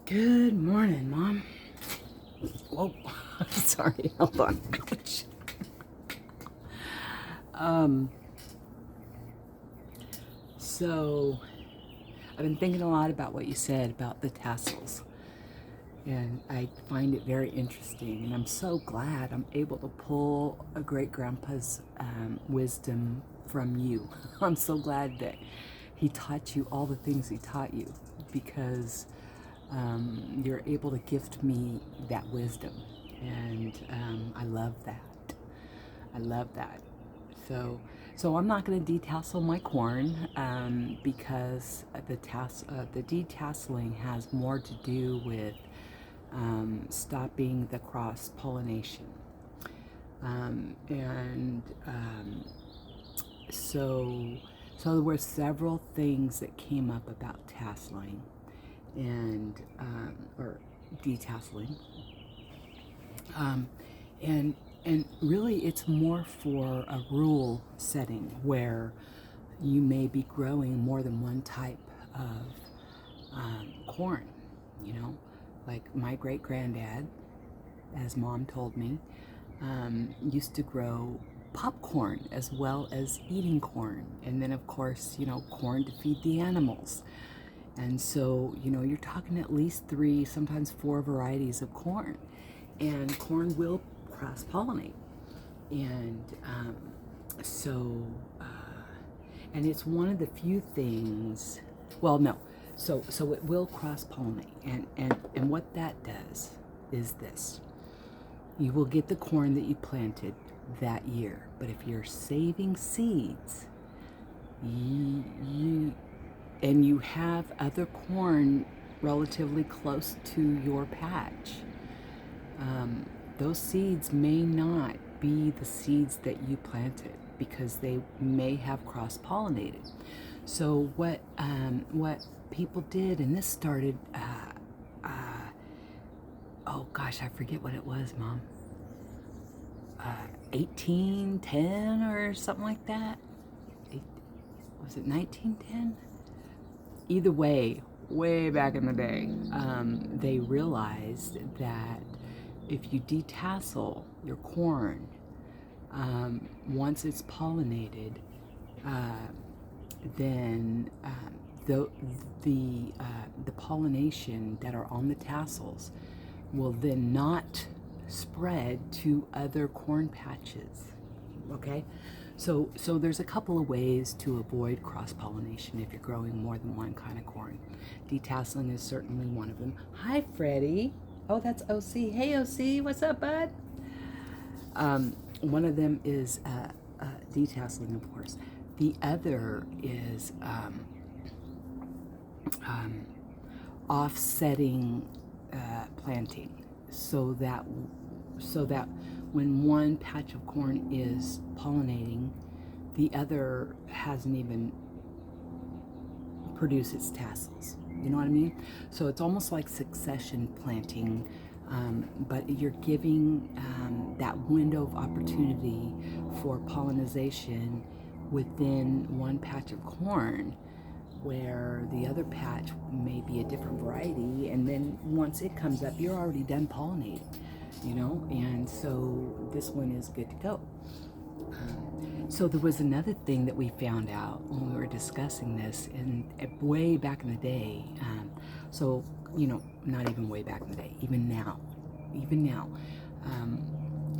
Good morning, Mom. Whoa, sorry, hold on. Ouch. So I've been thinking a lot about what you said about the tassels, and I find it very interesting, and I'm so glad I'm able to pull a great grandpa's wisdom from you. I'm so glad that he taught you all the things he taught you, because you're able to gift me that wisdom, and I love that. I love that. So I'm not going to detassel my corn because the detasseling has more to do with stopping the cross pollination, and so there were several things that came up about tasseling and or detasseling, and really it's more for a rural setting where you may be growing more than one type of corn. You know, like my great granddad, as Mom told me, used to grow popcorn as well as eating corn, and then of course, corn to feed the animals. And so, you're talking at least 3, sometimes 4 varieties of corn. And corn will cross pollinate. And so, and it's one of the few things, well, no. So it will cross pollinate. And what that does is this: you will get the corn that you planted that year. But if you're saving seeds, and you have other corn relatively close to your patch, those seeds may not be the seeds that you planted because they may have cross-pollinated. So what people did, and this started, oh gosh, I forget what it was, Mom. 1810 or something like that. Was it 1910? Either way back in the day, they realized that if you detassel your corn, once it's pollinated, then the pollination that are on the tassels will then not spread to other corn patches. Okay? So there's a couple of ways to avoid cross-pollination if you're growing more than one kind of corn. Detasseling is certainly one of them. Hi, Freddie. Oh, that's OC. Hey, OC. What's up, bud? One of them is detasseling, of course. The other is offsetting planting, so that when one patch of corn is pollinating, the other hasn't even produced its tassels. You know what I mean? So it's almost like succession planting, but you're giving that window of opportunity for pollination within one patch of corn, where the other patch may be a different variety, and then once it comes up, you're already done pollinating, and so this one is good to go. So there was another thing that we found out when we were discussing this, and way back in the day, not even way back in the day, even now,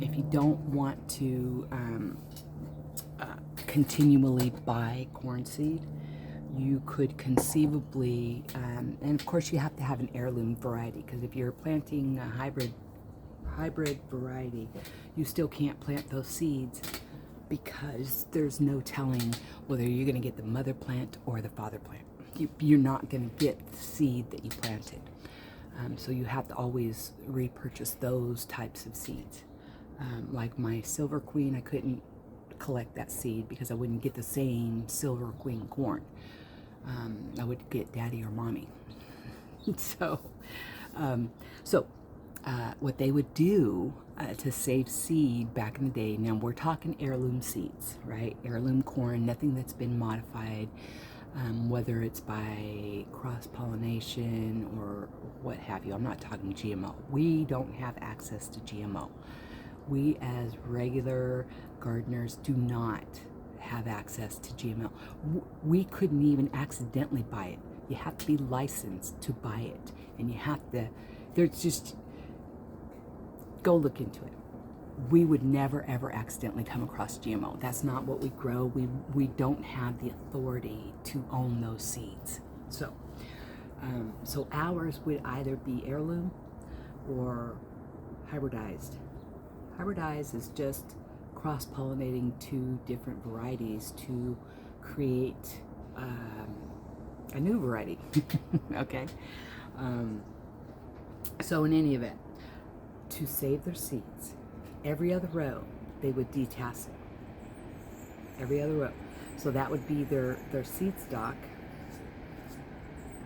if you don't want to continually buy corn seed, you could conceivably, and of course you have to have an heirloom variety, because if you're planting a hybrid variety, you still can't plant those seeds, because there's no telling whether you're going to get the mother plant or the father plant. You're not going to get the seed that you planted. So you have to always repurchase those types of seeds. Like my Silver Queen, I couldn't collect that seed because I wouldn't get the same Silver Queen corn. I would get daddy or mommy. So what they would do to save seed back in the day, now we're talking heirloom seeds, right? Heirloom corn, nothing that's been modified. whether it's by cross-pollination or what have you. I'm not talking GMO. We don't have access to GMO. We as regular gardeners do not have access to GMO. We couldn't even accidentally buy it. You have to be licensed to buy it, and you have to, there's just, go look into it. We would never ever accidentally come across GMO. That's not what we grow. We don't have the authority to own those seeds. So so ours would either be heirloom or hybridized. Hybridized is just cross-pollinating two different varieties to create a new variety. Okay. So in any event, to save their seeds, every other row they would detassel. Every other row. So that would be their seed stock,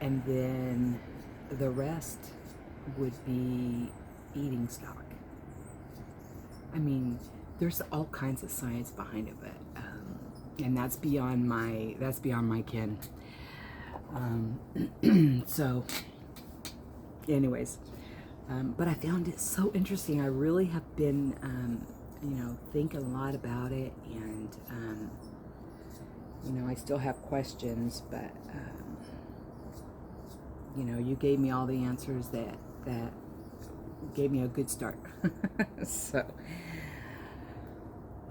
and then the rest would be eating stock. I mean, there's all kinds of science behind it, but and that's beyond my ken. So, anyways, but I found it so interesting. I really have been, thinking a lot about it, and I still have questions, but you gave me all the answers that gave me a good start. So,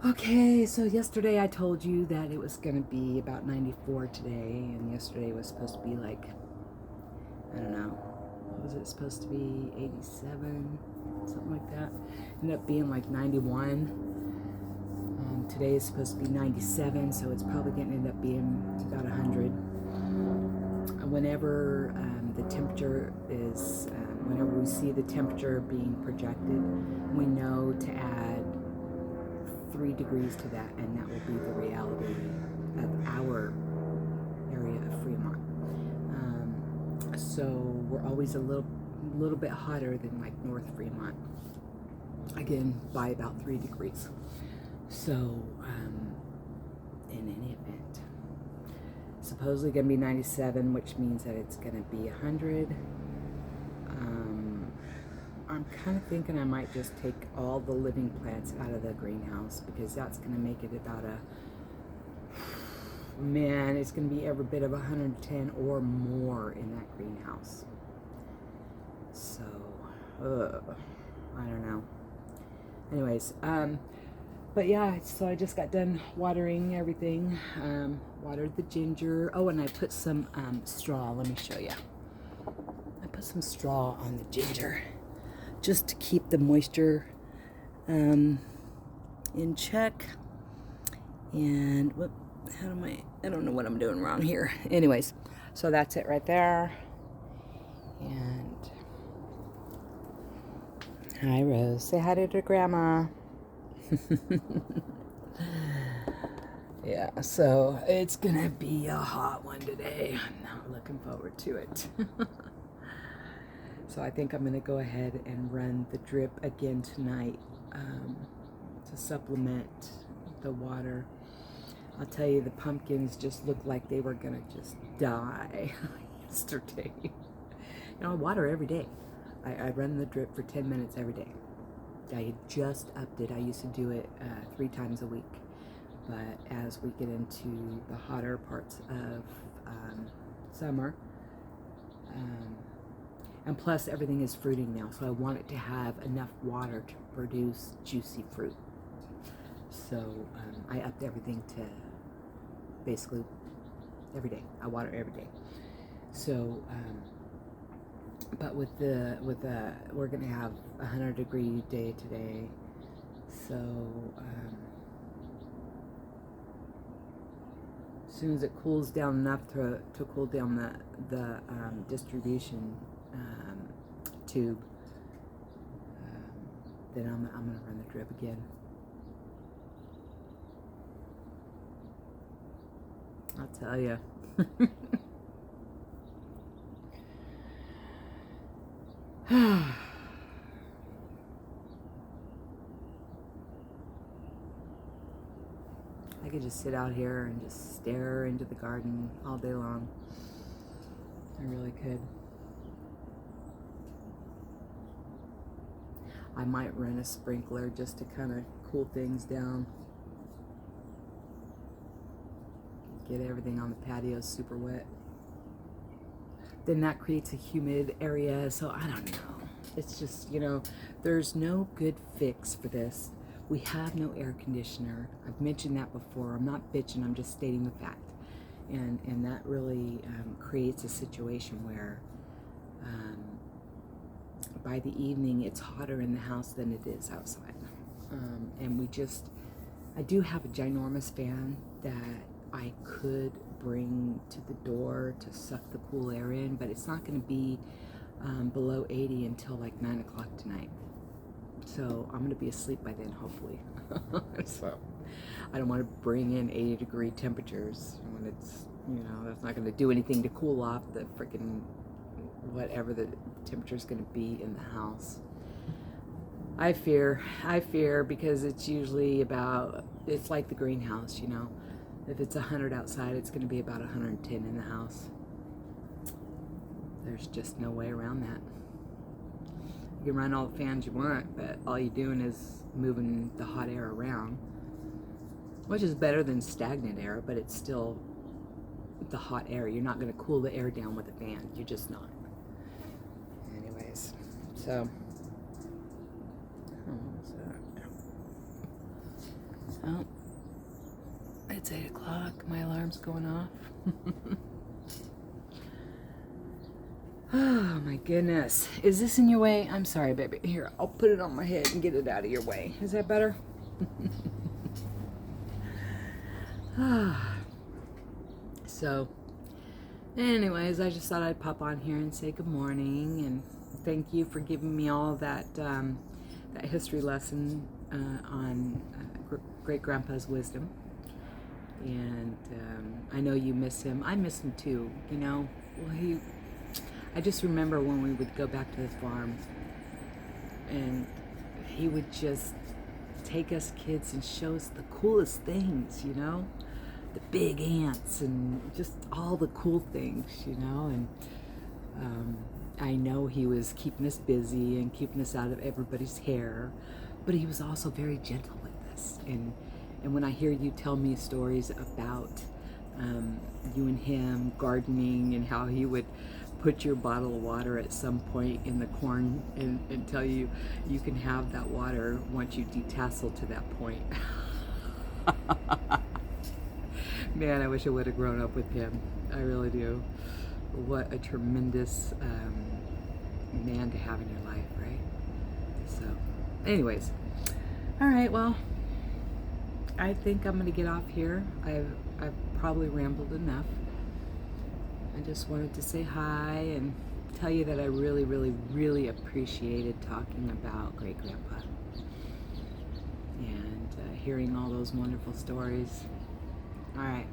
okay, so yesterday I told you that it was going to be about 94 today, and yesterday was supposed to be like, I don't know, what was it supposed to be, 87, something like that. Ended up being like 91. Today is supposed to be 97, so it's probably going to end up being about 100. Whenever the temperature is, whenever we see the temperature being projected, we know to add 3 degrees to that, and that will be the reality of our area of Fremont. So we're always a little bit hotter than like North Fremont, again by about 3 degrees. So in any event, supposedly going to be 97, which means that it's going to be 100. I'm kind of thinking I might just take all the living plants out of the greenhouse, because that's going to make it about it's going to be every bit of 110 or more in that greenhouse. So, I don't know. Anyways, but yeah, so I just got done watering everything. Watered the ginger. Oh, and I put some straw. Let me show you. I put some straw on the ginger, just to keep the moisture in check. And I don't know what I'm doing wrong here. Anyways, so that's it right there. And hi, Rose. Say hi to your grandma. Yeah, so it's gonna be a hot one today. I'm not looking forward to it. So I think I'm going to go ahead and run the drip again tonight to supplement the water. I'll tell you, the pumpkins just looked like they were going to just die yesterday. I water every day. I run the drip for 10 minutes every day. I just upped it. I used to do it 3 times a week. But as we get into the hotter parts of summer, and plus everything is fruiting now, so I want it to have enough water to produce juicy fruit. So I upped everything to basically every day. I water every day. So, but we're gonna have a 100-degree day today. So as soon as it cools down enough to cool down the distribution tube, then I'm gonna run the drip again. I'll tell you. I could just sit out here and just stare into the garden all day long. I really could. I might run a sprinkler just to kind of cool things down. Get everything on the patio super wet. Then that creates a humid area, so I don't know. It's just, you know, there's no good fix for this. We have no air conditioner. I've mentioned that before. I'm not bitching, I'm just stating the fact. And that really creates a situation where by the evening it's hotter in the house than it is outside. And I do have a ginormous fan that I could bring to the door to suck the cool air in, but it's not going to be below 80 until like 9 o'clock tonight. So I'm going to be asleep by then, hopefully. So I don't want to bring in 80-degree temperatures when it's, you know, that's not going to do anything to cool off the freaking whatever the temperature is going to be in the house. I fear because it's usually it's like the greenhouse, you know. If it's 100 outside, it's going to be about 110 in the house. There's just no way around that. You can run all the fans you want, but all you're doing is moving the hot air around, which is better than stagnant air, but it's still the hot air. You're not going to cool the air down with a fan. You're just not. Anyways, so... Oh, it's 8 o'clock. My alarm's going off. Oh my goodness. Is this in your way? I'm sorry, baby. Here, I'll put it on my head and get it out of your way. Is that better? So, anyways, I just thought I'd pop on here and say good morning and thank you for giving me all that that history lesson on Great Grandpa's wisdom. And I know you miss him. I miss him too. You know, well, I just remember when we would go back to the farm, and he would just take us kids and show us the coolest things. You know, the big ants and just all the cool things. You know, and I know he was keeping us busy and keeping us out of everybody's hair, but he was also very gentle with us. And when I hear you tell me stories about you and him gardening and how he would put your bottle of water at some point in the corn and tell you you can have that water once you detassel to that point. Man, I wish I would have grown up with him. I really do. What a tremendous man to have in your life, right? So, anyways, all right, well, I think I'm going to get off here. I've probably rambled enough. I just wanted to say hi and tell you that I really, really, really appreciated talking about Great Grandpa and hearing all those wonderful stories. All right.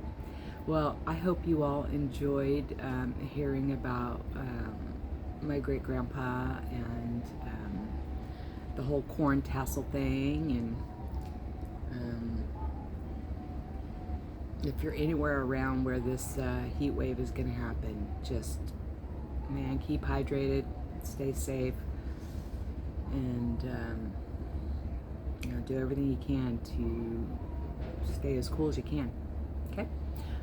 Well, I hope you all enjoyed hearing about my great grandpa and the whole corn tassel thing. And if you're anywhere around where this heat wave is going to happen, just, man, keep hydrated, stay safe, and you know, do everything you can to stay as cool as you can. Okay?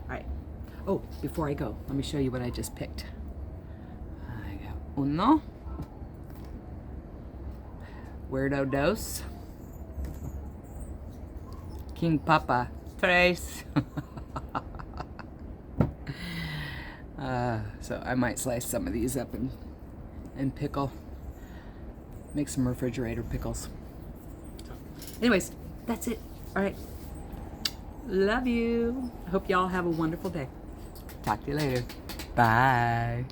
All right. Oh, before I go, let me show you what I just picked. I got uno, Weirdo Dos, King Papa, tres. So I might slice some of these up and pickle. Make some refrigerator pickles. Anyways, that's it. All right. Love you. Hope y'all have a wonderful day. Talk to you later. Bye.